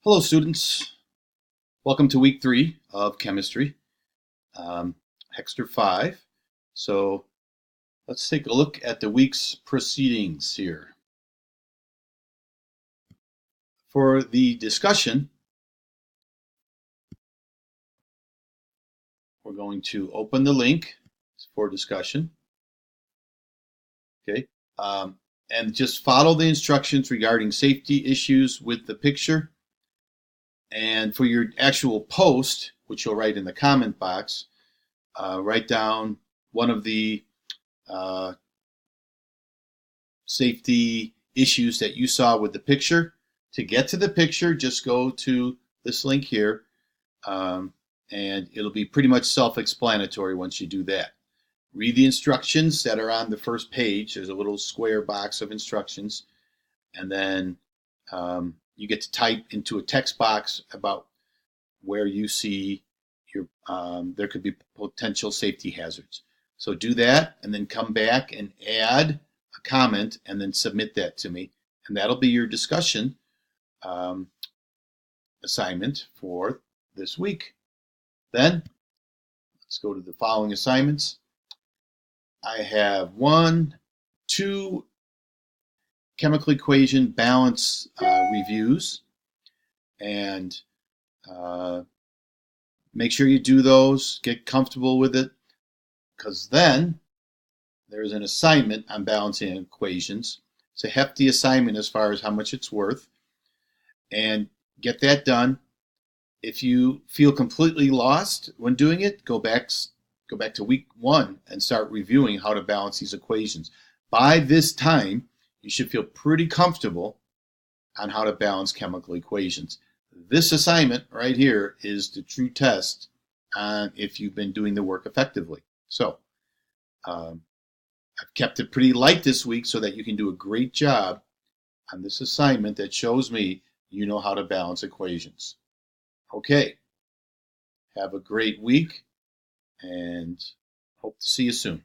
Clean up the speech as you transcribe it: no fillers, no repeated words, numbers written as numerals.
Hello, students. Welcome to week 3 of chemistry, Hexter 5. So let's take a look at the week's proceedings here. For the discussion, we're going to open the link for discussion. Okay, and just follow the instructions regarding safety issues with the picture. And for your actual post, which you'll write in the comment box, write down one of the safety issues that you saw with the picture. To get to the picture, just go to this link here, and it'll be pretty much self-explanatory once you do that. Read the instructions that are on the first page. There's a little square box of instructions, and then you get to type into a text box about where you see your there could be potential safety hazards. So do that, and then come back and add a comment, and then submit that to me, and that'll be your discussion assignment for this week. Then let's go to the following assignments. I have 2 chemical equation balance reviews, and make sure you do those, get comfortable with it, because then there's an assignment on balancing equations. It's a hefty assignment as far as how much it's worth, and get that done. If you feel completely lost when doing it, go back to week 1 and start reviewing how to balance these equations. By this time, you should feel pretty comfortable on how to balance chemical equations. This assignment right here is the true test on if you've been doing the work effectively. So I've kept it pretty light this week so that you can do a great job on this assignment that shows me you know how to balance equations. Okay, have a great week, and hope to see you soon.